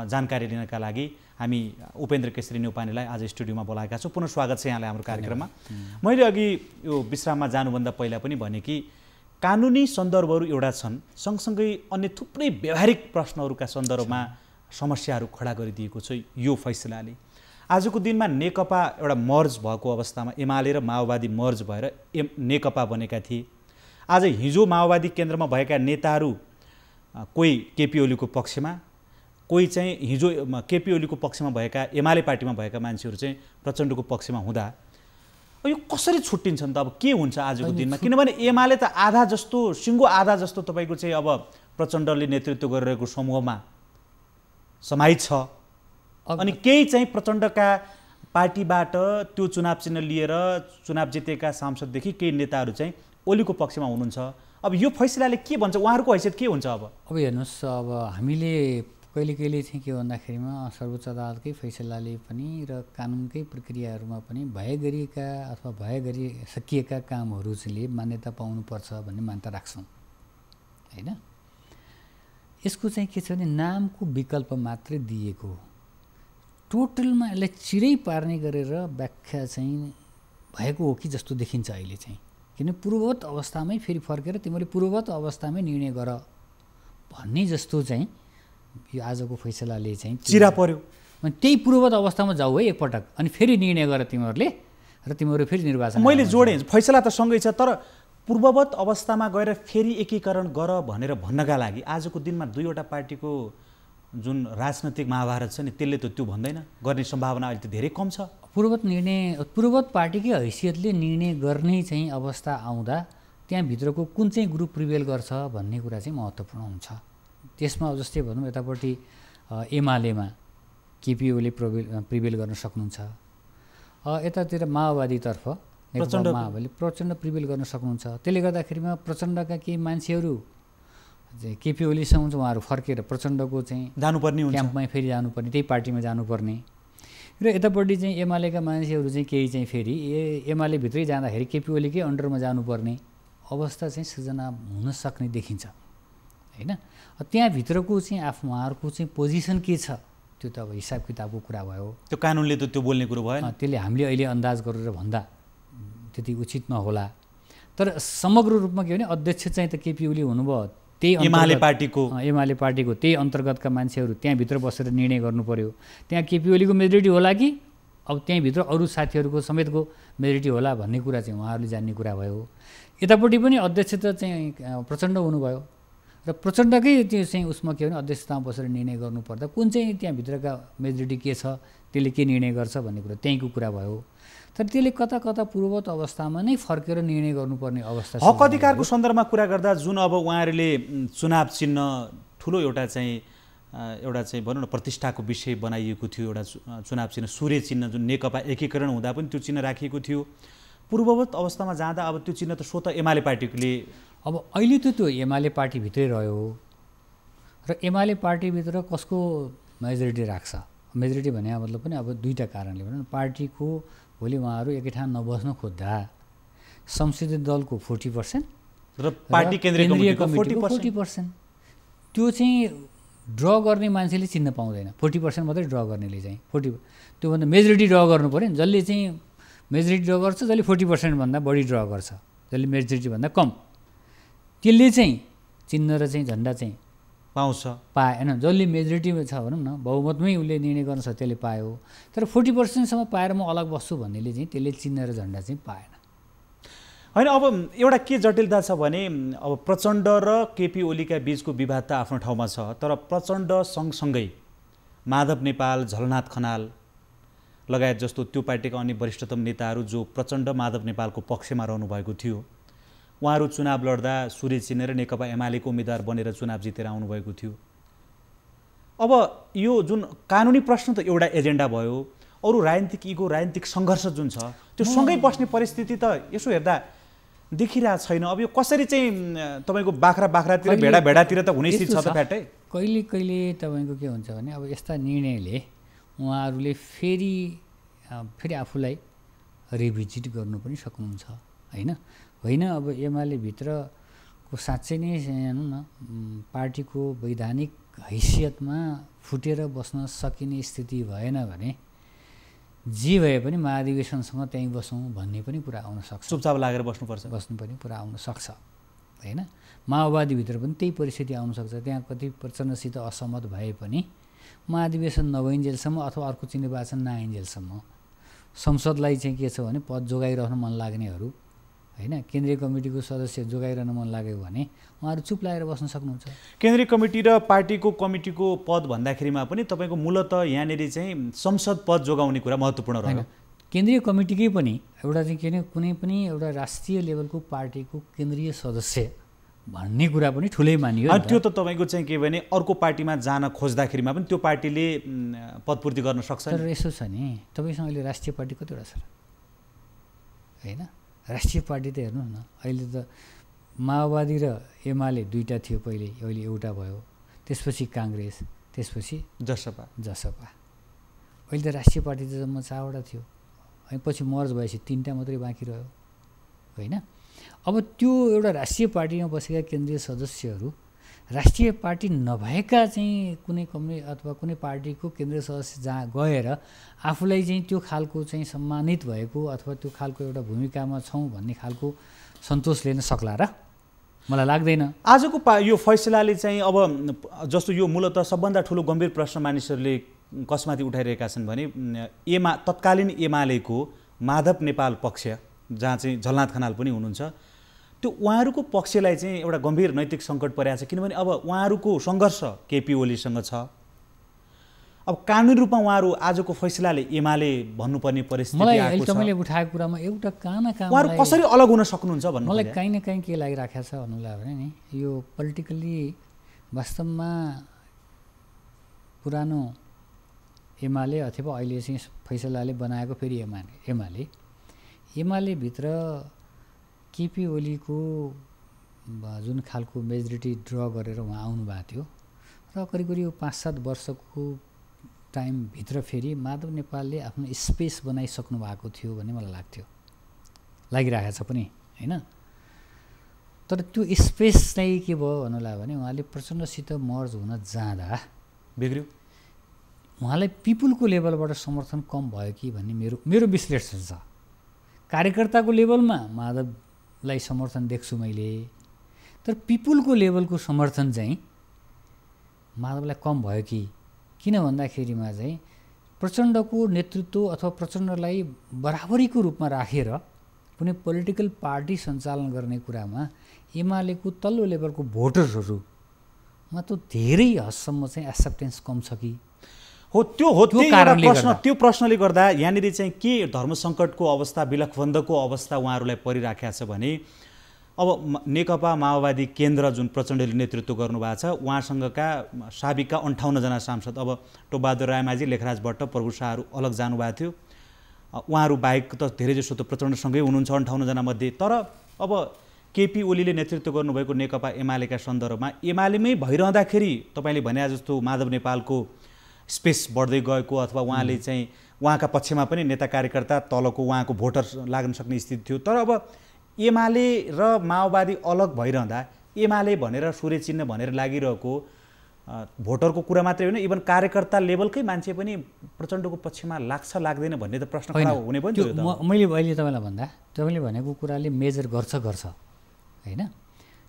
जानकारी लिनका लागि हामी उपेन्द्र केशरी न्यौपानेलाई आज स्टुडियोमा बोलाएका छौँ। पुनः स्वागत छ यहाँलाई हाम्रो कार्यक्रममा। मैले अघि यो विश्राममा जानुभन्दा पहिला पनि भने कि कानुनी सन्दर्भहरू एउटा छन्, सँगसँगै अन्य थुप्रै व्यावहारिक प्रश्नहरूका सन्दर्भमा समस्याहरू खडा गरिदिएको छ यो फैसलाले। आजको दिनमा नेकपा एउटा मर्ज भएको अवस्थामा एमाले र माओवादी मर्ज भएर नेकपा बनेका थिए। आज हिजो माओवादी केन्द्रमा भएका नेताहरू कोही केपी ओलीको पक्षमा, कोही चाहिँ हिजो केपी ओलीको पक्षमा भएका एमाले पार्टीमा भएका मान्छेहरू चाहिँ प्रचण्डको पक्षमा हुँदा यो कसरी छुट्टिन्छन् त? अब के हुन्छ आजको दिनमा? किनभने एमाले त आधा जस्तो, सिङ्गो आधा जस्तो तपाईँको चाहिँ अब प्रचण्डले नेतृत्व गरिरहेको समूहमा समाहित छ, अनि केही चाहिँ प्रचण्डका पार्टीबाट त्यो चुनाव चिन्ह लिएर चुनाव जितेका सांसददेखि केही नेताहरू चाहिँ ओलीको पक्षमा हुनुहुन्छ। अब यो फैसलाले के भन्छ? उहाँहरूको हैसियत के हुन्छ? अब हेर्नुहोस्, अब हामीले कहिले चाहिँ के भन्दाखेरिमा सर्वोच्च अदालतकै फैसलाले पनि र कानुनकै प्रक्रियाहरूमा पनि भए गरिएका अथवा भए गरी सकिएका कामहरू चाहिँ मान्यता पाउनुपर्छ भन्ने मान्यता राख्छौँ, होइन? यसको चाहिँ के छ भने नामको विकल्प मात्रै दिएको, टोटलमा यसलाई चिरै पार्ने गरेर व्याख्या चाहिँ भएको हो कि जस्तो देखिन्छ अहिले चाहिँ। किन पूर्ववत अवस्थामै फेरि फर्केर तिमीले पूर्ववत अवस्थामै निर्णय गर भन्ने जस्तो चाहिँ यो आजको फैसलाले चाहिँ चिरा पर्यो। अनि त्यही पूर्ववत अवस्थामा जाऊ है एकपटक, अनि फेरि निर्णय गर तिमीहरूले, र तिमीहरू फेरि निर्वाचन। मैले जोडेँ, फैसला त सँगै छ, तर पूर्ववत अवस्थामा गएर फेरि एकीकरण गर भनेर भन्नका लागि आजको दिनमा दुईवटा पार्टीको जुन राजनैतिक महाभारत छ नि, त्यसले त त्यो भन्दैन, गर्ने सम्भावना अहिले त धेरै कम छ। पूर्ववत पार्टीकै हैसियतले निर्णय गर्ने चाहिँ अवस्था आउँदा त्यहाँभित्रको कुन चाहिँ ग्रुप प्रिभेल गर्छ भन्ने कुरा चाहिँ महत्त्वपूर्ण हुन्छ। त्यसमा जस्तै भनौँ यतापट्टि एमालेमा केपी ओली प्रिभेल गर्न सक्नुहुन्छ, यतातिर माओवादीतर्फ नेकपा माओवादीले प्रचण्ड प्रिभेल गर्न सक्नुहुन्छ। त्यसले गर्दाखेरिमा प्रचण्डका केही मान्छेहरू केपी ओलीसँग उहाँहरू फर्केर प्रचण्डको चाहिँ जानुपर्ने हुन्छ, क्याम्पमै फेरि जानुपर्ने, त्यही पार्टीमा जानुपर्ने, र यतापट्टि चाहिँ एमालेका मान्छेहरू चाहिँ केही चाहिँ फेरि एमाले भित्रै जाँदाखेरि केपी ओलीकै अन्डरमा जानुपर्ने अवस्था चाहिँ सृजना हुन सक्ने देखिन्छ होइन। त्यहाँभित्रको चाहिँ उहाँहरूको चाहिँ पोजिसन के छ त्यो त अब हिसाब किताबको कुरा भयो, त्यो कानुनले त त्यो बोल्ने कुरो भएन, त्यसले हामीले अहिले अन्दाज गरेर भन्दा त्यति उचित नहोला। तर समग्र रूपमा के भने अध्यक्ष चाहिँ त केपी ओली हुनुभयो, त्यही एमाले पार्टीको त्यही अन्तर्गतका मान्छेहरू त्यहाँभित्र बसेर निर्णय गर्नु पर्यो। त्यहाँ केपी ओलीको मेजोरिटी होला कि अब त्यहीँभित्र अरू साथीहरूको समेतको मेजोरिटी होला भन्ने कुरा चाहिँ उहाँहरूले जान्ने कुरा भयो। यतापट्टि पनि अध्यक्ष त चाहिँ प्रचण्ड हुनुभयो, र प्रचण्डकै त्यो चाहिँ उसमा के भने अध्यक्षतामा बसेर निर्णय गर्नुपर्दा कुन चाहिँ त्यहाँभित्रका मेजोरिटी के छ, त्यसले के निर्णय गर्छ भन्ने कुरा त्यहीँको कुरा भयो। तर त्यसले कता कता पूर्ववत अवस्थामा नै फर्केर निर्णय गर्नुपर्ने अवस्था। हक अधिकारको सन्दर्भमा कुरा गर्दा जुन अब उहाँहरूले चुनाव चिन्ह ठुलो एउटा चाहिँ भनौँ न प्रतिष्ठाको विषय बनाइएको थियो, एउटा चुनाव चिन्ह सूर्य चिन्ह, जुन नेकपा एकीकरण हुँदा पनि त्यो चिन्ह राखिएको थियो। पूर्ववत अवस्थामा जाँदा अब त्यो चिन्ह त स्वतः एमाले पार्टीले, अब अहिले त त्यो एमाले पार्टीभित्रै रह्यो, र एमाले पार्टीभित्र कसको मेजोरिटी राख्छ, मेजोरिटी भने मतलब पनि अब दुईवटा कारणले भनौँ न। पार्टीको भोलि उहाँहरू एकै ठाउँ नबस्न खोज्दा संसदीय दलको 40% र पार्टी केन्द्रीय कमिटीको 40%, त्यो चाहिँ ड्र गर्ने मान्छेले चिन्न पाउँदैन। 40% मात्रै ड्र गर्नेले चाहिँ 40, त्योभन्दा मेजोरिटी ड्र गर्नु पऱ्यो नि। जसले चाहिँ मेजोरिटी ड्र गर्छ, जसले 40% भन्दा बढी ड्र गर्छ, जसले मेजोरिटी भन्दा कम, त्यसले चाहिँ चिन्ह र चाहिँ झन्डा चाहिँ पाएन। जसले मेजोरिटीमा छ भनौँ न, बहुमतमै उसले निर्णय गर्न सक्छ, त्यसले पायो। तर 40%सम्म पाएर म अलग बस्छु भन्नेले चाहिँ त्यसले चिन्ह र झन्डा चाहिँ पाएन होइन। अब एउटा के जटिलता छ भने अब प्रचण्ड र केपी ओलीका बीचको विवाद त आफ्नो ठाउँमा छ, तर प्रचण्ड सँगसँगै माधव नेपाल, झलनाथ खनाल लगायत जस्तो त्यो पार्टीका अन्य वरिष्ठतम नेताहरू जो प्रचण्ड माधव नेपालको पक्षमा रहनु भएको थियो, उहाँहरू चुनाव लड्दा सूर्य चिन्ह र नेकपा एमालेको उम्मेदवार बनेर चुनाव जितेर आउनुभएको थियो। अब यो जुन कानुनी प्रश्न त एउटा एजेन्डा भयो, अरू राजनीतिक इगो, राजनीतिक सङ्घर्ष जुन छ त्यो सँगै बस्ने परिस्थिति त यसो हेर्दा देखिरहेको छैन। अब यो कसरी चाहिँ तपाईँको बाख्रातिर भेडातिर त हुने स्थिति छ त फ्याटै। कहिले कहिले तपाईँको के हुन्छ भने अब यस्ता निर्णयले उहाँहरूले फेरि आफूलाई रिभिजिट गर्नु पनि सक्नुहुन्छ होइन। अब एमाले भित्रको साँच्चै नै हेर्नु न, पार्टीको वैधानिक हैसियतमा फुटेर बस्न सकिने स्थिति भएन भने जे भए पनि महाधिवेशनसँग त्यहीँ बसौँ भन्ने पनि कुरा आउन सक्छ। चुपचाप लागेर बस्नु पनि कुरा आउन सक्छ होइन। माओवादीभित्र पनि त्यही परिस्थिति आउन सक्छ। त्यहाँ कति प्रचण्डसित असहमत भए पनि महाधिवेशन नभइन्जेलसम्म अथवा अर्को चाहिँ निर्वाचन नआइन्जेलसम्म संसदलाई चाहिँ के छ भने पद जोगाइरहन मन लाग्नेहरू होइन, केन्द्रीय कमिटीको सदस्य जोगाइरहन मन लाग्यो भने उहाँहरू चुप लागेर बस्न सक्नुहुन्छ। केन्द्रीय कमिटी र पार्टीको कमिटीको पद भन्दाखेरिमा पनि तपाईँको मूलत यहाँनिर चाहिँ संसद पद जोगाउने कुरा महत्त्वपूर्ण रह्यो। केन्द्रीय कमिटीकै पनि एउटा चाहिँ के भने कुनै पनि एउटा राष्ट्रिय लेभलको पार्टीको केन्द्रीय सदस्य भन्ने कुरा पनि ठुलै मानियो। त्यो त तपाईँको चाहिँ के भने अर्को पार्टीमा जान खोज्दाखेरिमा पनि त्यो पार्टीले पदपूर्ति गर्न सक्छ। तर यसो छ नि, तपाईँसँग अहिले राष्ट्रिय पार्टी कतिवटा छ होइन। राष्ट्रिय पार्टी त हेर्नु न, अहिले त माओवादी र एमाले दुईवटा थियो पहिले, अहिले एउटा भयो, त्यसपछि काङ्ग्रेस, त्यसपछि जसपा। अहिले त राष्ट्रिय पार्टी त जम्मा 4वटा थियो, अनि पछि मर्ज भएपछि 3टा मात्रै बाँकी रह्यो होइन। अब त्यो एउटा राष्ट्रिय पार्टीमा बसेका केन्द्रीय सदस्यहरू राष्ट्रिय पार्टी नभएका चाहिँ कुनै कम्युनिस्ट अथवा कुनै पार्टीको केन्द्रीय सदस्य जहाँ गएर आफूलाई चाहिँ त्यो खालको चाहिँ सम्मानित भएको अथवा त्यो खालको एउटा भूमिकामा छौँ भन्ने खालको सन्तोष लिन सक्ला र? मलाई लाग्दैन। आजको यो फैसलाले चाहिँ अब जस्तो यो मूलतः सबभन्दा ठुलो गम्भीर प्रश्न मानिसहरूले कसमाथि उठाइरहेका छन् भने तत्कालीन एमालेको माधव नेपाल पक्ष, जहाँ चाहिँ झलनाथ खनाल पनि हुनुहुन्छ, त्यो उहाँहरूको पक्षलाई चाहिँ एउटा गम्भीर नैतिक सङ्कट परेको छ। किनभने अब उहाँहरूको सङ्घर्ष केपी ओलीसँग छ। अब कानुनी रूपमा उहाँहरू आजको फैसलाले एमाले भन्नुपर्ने परिस्थिति आएको छ। मैले उठाएको कुरामा एउटा कहाँ उहाँहरू कसरी अलग हुन सक्नुहुन्छ भन्नु मलाई काहीँ न काहीँ के लागिराखेको छ भन्नुलाई भने नि, यो पोलिटिकली वास्तवमा पुरानो एमाले अथवा अहिले चाहिँ फैसलाले बनाएको फेरि एमाले भित्र केपी ओलीको जुन खालको मेजोरिटी ड्र गरेर उहाँ आउनुभएको थियो र करिब 5-7 वर्षको टाइमभित्र फेरि माधव नेपालले आफ्नो स्पेस बनाइसक्नु भएको थियो भन्ने मलाई लागिरहेको छ पनि होइन। तर त्यो स्पेस चाहिँ के भयो भन्नुलाई भने उहाँले प्रचण्डसित मर्ज हुन जाँदा बिग्रियो, उहाँलाई पिपुलको लेभलबाट समर्थन कम भयो कि भन्ने मेरो विश्लेषण छ। कार्यकर्ताको लेभलमा माधवलाई समर्थन देख्छु मैले, तर पिपुलको लेभलको समर्थन चाहिँ माधवलाई कम भयो कि, किन भन्दाखेरिमा चाहिँ प्रचण्डको नेतृत्व अथवा प्रचण्डलाई बराबरीको रूपमा राखेर कुनै पोलिटिकल पार्टी सञ्चालन गर्ने कुरामा एमालेको तल्लो लेभलको भोटर्सहरूमा त धेरै हदसम्म चाहिँ एक्सेप्टेन्स कम छ कि हो। त्यो प्रश्नले गर्दा यहाँनिर चाहिँ के धर्म सङ्कटको अवस्था, विलखबन्धको अवस्था उहाँहरूलाई परिराखेको छ भने अब नेकपा माओवादी केन्द्र जुन प्रचण्डले नेतृत्व गर्नुभएको छ, उहाँसँगका साबिकका 58 जना सांसद, अब टोपबहादुर रायमाझी, लेखराज भट्ट, प्रभु शाहहरू अलग जानुभएको थियो। उहाँहरू बाहेक त धेरैजसो त प्रचण्डसँगै हुनुहुन्छ 58 जना मध्ये। तर अब केपी ओलीले नेतृत्व गर्नुभएको नेकपा एमालेका सन्दर्भमा एमालेमै भइरहँदाखेरि तपाईँले भने जस्तो माधव नेपालको स्पेस बढ्दै गएको अथवा उहाँले चाहिँ उहाँका पक्षमा पनि नेता कार्यकर्ता तलको उहाँको भोटर लाग्न सक्ने स्थिति थियो। तर अब एमाले र माओवादी अलग भइरहँदा एमाले भनेर सूर्य चिन्ह भनेर लागिरहेको भोटरको कुरा मात्रै होइन, इभन कार्यकर्ता लेभलकै मान्छे पनि प्रचण्डको पक्षमा लाग्छ लाग्दैन भन्ने त प्रश्न खडा हुने पनि थियो। मैले अहिले तपाईँलाई भन्दा तपाईँले भनेको कुराले मेजर गर्छ होइन।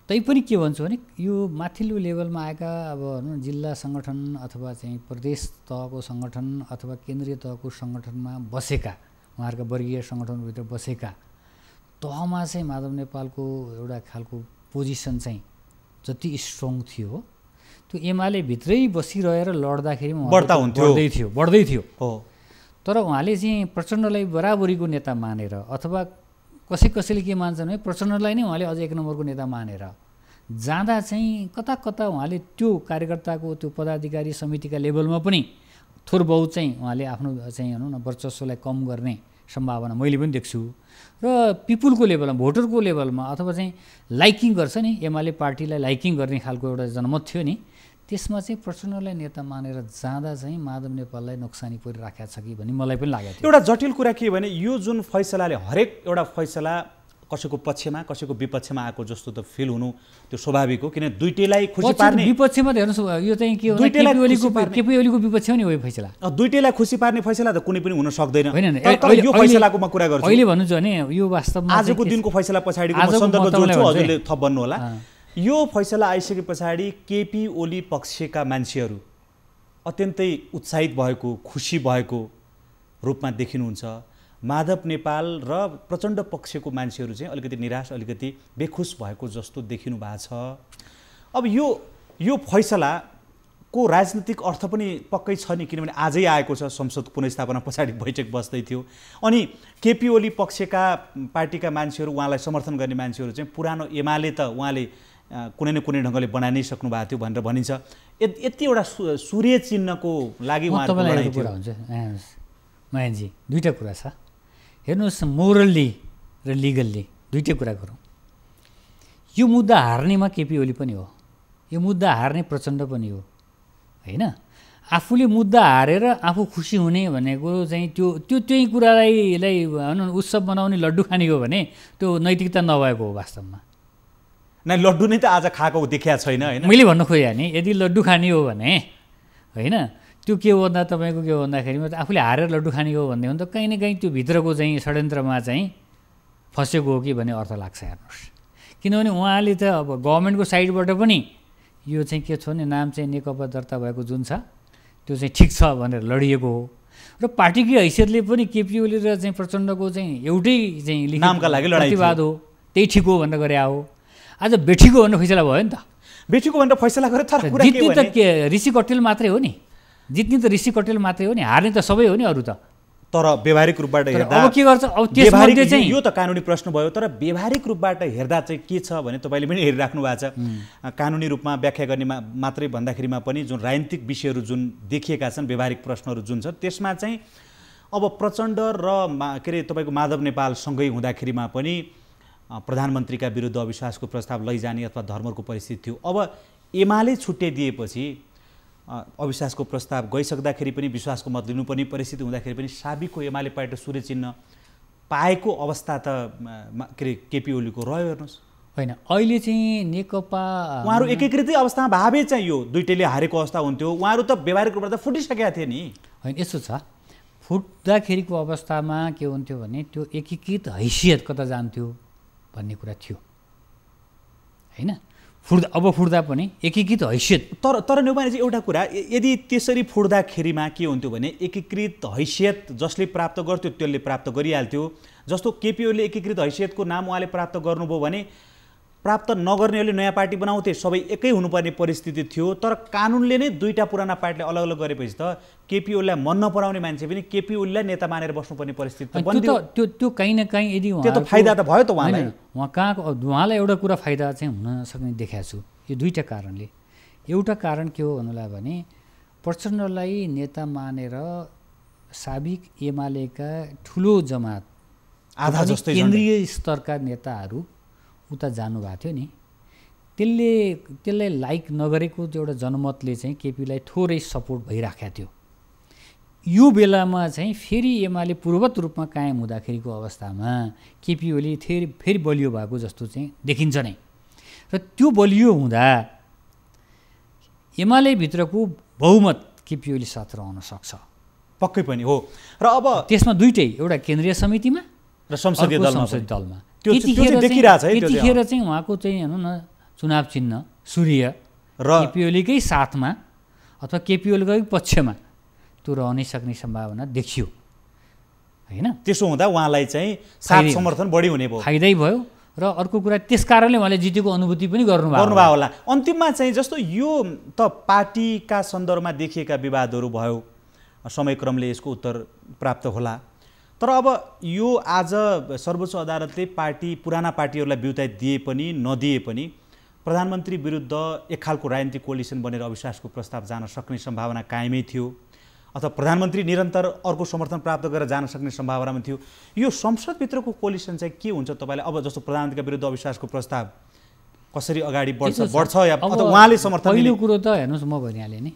तैपनि के भन्छु भने यो माथिल्लो लेभलमा आएका अब जिल्ला सङ्गठन अथवा चाहिँ प्रदेश तहको सङ्गठन अथवा केन्द्रीय तहको सङ्गठनमा बसेका उहाँहरूका वर्गीय सङ्गठनभित्र बसेका तहमा चाहिँ माधव नेपालको एउटा खालको पोजिसन चाहिँ जति स्ट्रङ थियो त्यो एमाले भित्रै बसिरहेर लड्दाखेरि बढ्दै थियो हो। तर उहाँले चाहिँ प्रचण्डलाई बराबरीको नेता मानेर अथवा कसैले के मान्छन् भने प्रचण्डलाई नै उहाँले अझ 1 नम्बरको नेता मानेर जाँदा चाहिँ कता उहाँले त्यो कार्यकर्ताको त्यो पदाधिकारी समितिका लेभलमा पनि थोर बहुत चाहिँ उहाँले आफ्नो चाहिँ भनौँ न वर्चस्वलाई कम गर्ने सम्भावना मैले पनि देख्छु। र पिपुलको लेभलमा भोटरको लेभलमा अथवा चाहिँ लाइकिङ गर्छ नि, एमाले पार्टीलाई लाइकिङ गर्ने खालको एउटा जनमत थियो नि, त्यसमा चाहिँ प्रचण्डलाई नेता मानेर जाँदा चाहिँ माधव नेपाललाई नोक्सानी परिराखेको छ कि भन्ने मलाई पनि लागेको थियो। एउटा जटिल कुरा के भने यो जुन फैसलाले हरेक एउटा फैसला कसैको पक्षमा कसैको विपक्षमा आएको जस्तो त फिल हुनु त्यो स्वाभाविक हो, किन दुईटैलाई खुसी पार्ने विपक्षमा त हेर्नुहोस् यो चाहिँ के हो केपी ओलीको विपक्षमा नि हो फैसला, दुईटैलाई खुसी पार्ने फैसला त कुनै पनि हुन सक्दैन। यो फैसलाको म कुरा गर्छु अहिले भन्नु छ भने यो वास्तवमा आजको दिनको फैसला पछाडिको सन्दर्भ जोड्छु, हजुरले थप भन्नु होला। यो फैसला आइसके पछाडि केपी ओली पक्षका मान्छेहरू अत्यन्तै उत्साहित भएको खुसी भएको रूपमा देखिनुहुन्छ। माधव नेपाल र प्रचण्ड पक्षको मान्छेहरू चाहिँ अलिकति निराश अलिकति बेखुस भएको जस्तो देखिनु भएको छ। अब यो फैसलाको राजनीतिक अर्थ पनि पक्कै छ नि, किनभने आजै आएको छ, संसद पुनर्स्थापना पछाडि बैठक बस्दै थियो। अनि केपी ओली पक्षका पार्टीका मान्छेहरू उहाँलाई समर्थन गर्ने मान्छेहरू चाहिँ पुरानो एमाले त उहाँले कुनै न कुनै ढङ्गले बनाइ नै सक्नु भएको थियो भनेर भनिन्छ। यति एउटा सूर्य चिन्हको लागि उहाँहरूको कुरा हुन्छ महेनजी। दुईवटा कुरा छ हेर्नुहोस्, मोरल्ली र लिगल्ली दुईटै कुरा गरौँ। यो मुद्दा हार्नेमा केपी ओली पनि हो, यो मुद्दा हार्ने प्रचण्ड पनि हो होइन। आफूले मुद्दा हारेर आफू खुसी हुने भनेको चाहिँ त्यही कुरालाई उत्सव मनाउने लड्डु खाने हो भने त्यो नैतिकता नभएको हो वास्तवमा। नै लड्डु नै त आज खाएको देखिया छैन होइन। मैले भन्नु खोजेँ नि यदि लड्डु खाने हो भने होइन त्यो के हो भन्दा तपाईँको के हो भन्दाखेरि आफूले हारेर लड्डु खाने हो भन्ने हो भने त कहीँ न कहीँ त्यो भित्रको चाहिँ षड्यन्त्रमा चाहिँ फँसेको हो कि भन्ने अर्थ लाग्छ हेर्नुहोस्। किनभने उहाँले त अब गभर्मेन्टको साइडबाट पनि यो चाहिँ के छ भने नाम चाहिँ नेकपा दर्ता भएको जुन छ त्यो चाहिँ ठिक छ भनेर लडिएको हो र पार्टीकै हैसियतले पनि केपी ओली र चाहिँ प्रचण्डको चाहिँ एउटै चाहिँ नामका लागि लडाइँ प्रतिवाद हो, त्यही ठिक हो भनेर गरे हो। आज बेठीको भनेर फैसला भयो नि त, बेठीको भनेर फैसला गरे। तर कुरा जित्ने त के ऋषि कटेल मात्रै हो नि, जित्ने त ऋषि कटेल मात्रै हो नि, हार्ने त सबै हो नि अरू त। तर व्यावहारिक रूपबाट हेर्दा अब के गर्छ, अब त्यसमध्ये चाहिँ यो त कानुनी प्रश्न भयो, तर व्यावहारिक रूपबाट हेर्दा चाहिँ के छ भने तपाईँले पनि हेरिराख्नु भएको छ, कानुनी रूपमा व्याख्या गर्ने मात्रै भन्दाखेरिमा पनि जुन राजनीतिक विषयहरू जुन देखिएका छन्, व्यावहारिक प्रश्नहरू जुन छ त्यसमा चाहिँ अब प्रचण्ड र के अरे तपाईँको माधव नेपाल सँगै हुँदाखेरिमा पनि प्रधानमन्त्रीका विरुद्ध अविश्वासको प्रस्ताव लैजाने अथवा धर्मको परिस्थिति थियो। अब एमाले छुट्याइदिएपछि अविश्वासको प्रस्ताव गइसक्दाखेरि पनि विश्वासको मत लिनुपर्ने परिस्थिति हुँदाखेरि पनि साबिकको एमाले पार्टी सूर्य चिन्ह पाएको अवस्था त के अरे केपी ओलीको रह्यो। हेर्नुहोस् होइन, अहिले चाहिँ नेकपा उहाँहरू एकीकृत अवस्थामा भावे चाहिँ यो दुईटैले हारेको अवस्था हुन्थ्यो, उहाँहरू त व्यावहारिक रूपबाट त फुटिसकेका थिए नि। होइन, यस्तो छ, फुट्दाखेरिको अवस्थामा के हुन्थ्यो भने त्यो एकीकृत हैसियत कता जान्थ्यो भन्ने कुरा थियो होइन। अब फुट्दा पनि एकीकृत हैसियत तर नेउपाने चाहिँ एउटा कुरा, यदि त्यसरी फुट्दाखेरिमा के हुन्थ्यो भने एकीकृत हैसियत जसले प्राप्त गर्थ्यो त्यसले प्राप्त गरिहाल्थ्यो। जस्तो केपी ओलीले एकीकृत हैसियतको नाम उहाँले प्राप्त गर्नुभयो भने प्राप्त नगर्नेहरूले नयाँ पार्टी बनाउँथे, सबै एकै हुनुपर्ने परिस्थिति थियो। तर कानुनले नै दुईटा पुराना पार्टीले अलग अलग गरेपछि त केपी ओलीलाई मन नपराउने मान्छे पनि केपी ओलीलाई नेता मानेर बस्नुपर्ने परिस्थिति बन्यो। त्यो कहीँ न कहीँ यदि त्यो त फाइदा त भयो त उहाँलाई। उहाँलाई एउटा कुरा फाइदा चाहिँ हुन सक्ने देखाएको छु यो दुईटा कारणले। एउटा कारण के हो भन्नुलाई भने प्रचण्डलाई नेता मानेर साबिक एमालेका ठुलो जमात आधा जस्तै केन्द्रीय स्तरका नेताहरू उता जानुभएको थियो नि, त्यसलाई लाइक नगरेको एउटा जनमतले चाहिँ केपीलाई थोरै सपोर्ट भइराखेको थियो। यो बेलामा चाहिँ फेरि एमाले पूर्ववत रूपमा कायम हुँदाखेरिको अवस्थामा केपी ओली फेरि बलियो भएको जस्तो चाहिँ देखिन्छ नै। र त्यो बलियो हुँदा एमाले भित्रको बहुमत केपी ओली साथ रहन सक्छ, पक्कै पनि हो। र अब त्यसमा दुईटै, एउटा केन्द्रीय समितिमा र संसदीय दलमा त्यतिखेर चाहिँ उहाँको चाहिँ हेर्नु न चुनाव चिन्ह सूर्य र केपी ओलीकै साथमा अथवा केपी ओलीकै पक्षमा त्यो रहनै सक्ने सम्भावना देखियो होइन। त्यसो हुँदा उहाँलाई चाहिँ साथ समर्थन बढी हुने भयो, फाइदै भयो। र अर्को कुरा त्यस कारणले उहाँले जितेको अनुभूति पनि गर्नुभयो होला। अन्तिममा चाहिँ जस्तो यो त पार्टीका सन्दर्भमा देखिएका विवादहरू भयो, समयक्रमले यसको उत्तर प्राप्त होला। तर अब यो आज सर्वोच्च अदालतले पुराना पार्टीहरूलाई ब्युताइ दिए पनि नदिए पनि प्रधानमन्त्री विरुद्ध एक खालको राजनीतिक कोलिसन बनेर अविश्वासको प्रस्ताव जान सक्ने सम्भावना कायमै थियो, अथवा प्रधानमन्त्री निरन्तर अर्को समर्थन प्राप्त गरेर जान सक्ने सम्भावना थियो। यो संसदभित्रको कोलिसन चाहिँ के हुन्छ तपाईँलाई? अब जस्तो प्रधानमन्त्रीका विरुद्ध अविश्वासको प्रस्ताव कसरी अगाडि बढ्छ या उहाँले समर्थन? पहिलो कुरो त हेर्नुहोस्, म भनिहालेँ नि,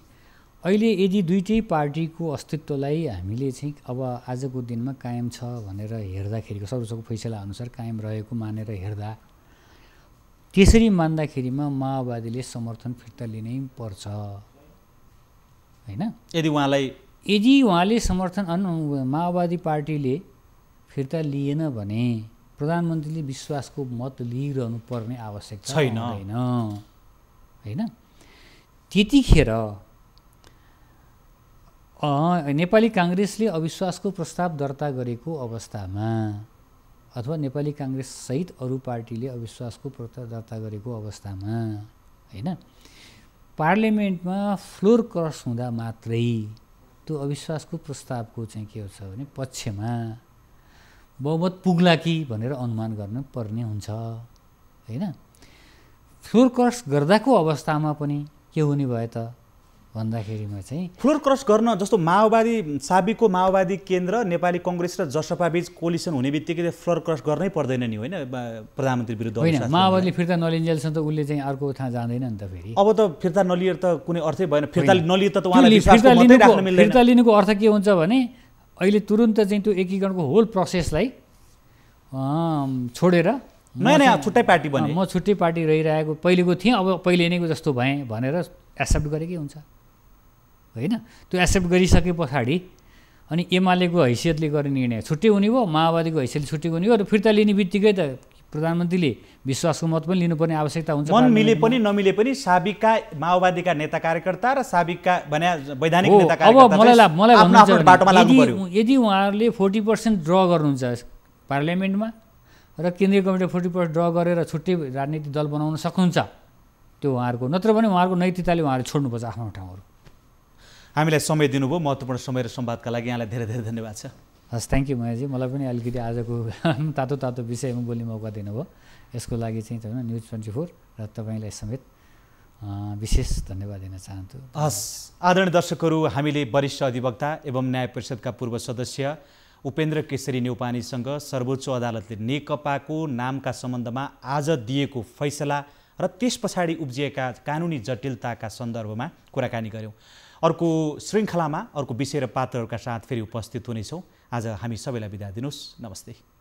अहिले यदि दुईटै पार्टीको अस्तित्वलाई हामीले चाहिँ अब आजको दिनमा कायम छ भनेर हेर्दाखेरिको सर्वोच्चको फैसला अनुसार कायम रहेको मानेर हेर्दा त्यसरी मान्दाखेरिमा माओवादीले समर्थन फिर्ता लिनै पर्छ होइन। यदि उहाँले समर्थन माओवादी पार्टीले फिर्ता लिएन भने प्रधानमन्त्रीले विश्वासको मत लिइरहनु पर्ने आवश्यकता छैन होइन। त्यतिखेर नेपाली काङ्ग्रेसले अविश्वासको प्रस्ताव दर्ता गरेको अवस्थामा अथवा नेपाली काङ्ग्रेस सहित अरू पार्टीले अविश्वासको प्रस्ताव दर्ता गरेको अवस्थामा होइन, पार्लियामेन्टमा फ्लोर क्रस हुँदा मात्रै त्यो अविश्वासको प्रस्तावको चाहिँ के हुन्छ भने पक्षमा बहुमत पुग्ला कि भनेर अनुमान गर्न पर्ने हुन्छ होइन। फ्लोर क्रस गर्दाको अवस्थामा पनि के हुने भयो त भन्दाखेरिमा चाहिँ फ्लोर क्रस गर्न जस्तो साबिकको माओवादी केन्द्र नेपाली कङ्ग्रेस र जसपाबीच कोलिसन हुने बित्तिकै फ्लोर क्रस गर्नै पर्दैन नि होइन प्रधानमन्त्री विरुद्ध? होइन, माओवादीले फिर्ता नलिन्जेलसम्म त उसले चाहिँ अर्को ठाउँ जाँदैन नि त फेरि। अब त फिर्ता नलिएर त कुनै अर्थै भएन। फिर्ता नलिए त उहाँलाई विश्वासको मतै राख्न मिल्दैन। फिर्ता लिनुको अर्थ के हुन्छ भने अहिले तुरुन्त चाहिँ त्यो एकीकरणको होल प्रोसेसलाई छोडेर नयाँ छुट्टै पार्टी बने, म छुट्टै पार्टी रहिरहेको पहिलेको थिएँ, अब पहिले नैको जस्तो भएँ भनेर एक्सेप्ट गरेकै हुन्छ होइन। त्यो एक्सेप्ट गरिसके पछाडि अनि एमालेको हैसियतले गर्ने निर्णय छुट्टै हुने भयो, माओवादीको हैसियतले छुट्टै हुने भयो र फिर्ता लिने बित्तिकै त प्रधानमन्त्रीले विश्वासको मत पनि लिनुपर्ने आवश्यकता हुन्छ। मन मिले पनि नमिले पनि साबिकका माओवादीका नेता कार्यकर्ता र साबिकका वैधानिक नेता कार्यकर्ता मलाई आफ्नो बाटोमा लाग्नु पर्यो। यदि उहाँहरूले 40% ड्र गर्नुहुन्छ पार्लियामेन्टमा र केन्द्रीय कमिटीले 40% ड्र गरेर छुट्टै राजनीतिक दल बनाउन सक्नुहुन्छ, त्यो उहाँहरूको, नत्र भने उहाँहरूको नैतिकताले उहाँहरू छोड्नुपर्छ आफ्नो ठाउँहरू। हामीलाई समय दिनुभयो, महत्त्वपूर्ण समय र संवादका लागि यहाँलाई धेरै धेरै धन्यवाद छ। हस्, थ्याङ्क यू महेशजी। मलाई पनि अलिकति आजको तातो तातो विषयमा बोल्ने मौका दिनुभयो, यसको लागि चाहिँ तपाईँ न्युज 24 र तपाईँलाई समेत विशेष धन्यवाद दिन चाहन्छु। हस्, आदरणीय दर्शकहरू, हामीले वरिष्ठ अधिवक्ता एवं न्याय परिषदका पूर्व सदस्य उपेन्द्र केशरी न्यौपानेसँग सर्वोच्च अदालतले नेकपाको नामका सम्बन्धमा आज दिएको फैसला र त्यस पछाडि उब्जिएका कानुनी जटिलताका सन्दर्भमा कुराकानी गऱ्यौँ। अर्को श्रृङ्खलामा अर्को विषय र पात्रहरूका साथ फेरि उपस्थित हुनेछौँ। आज हामी सबैलाई बिदा दिनुहोस्। नमस्ते।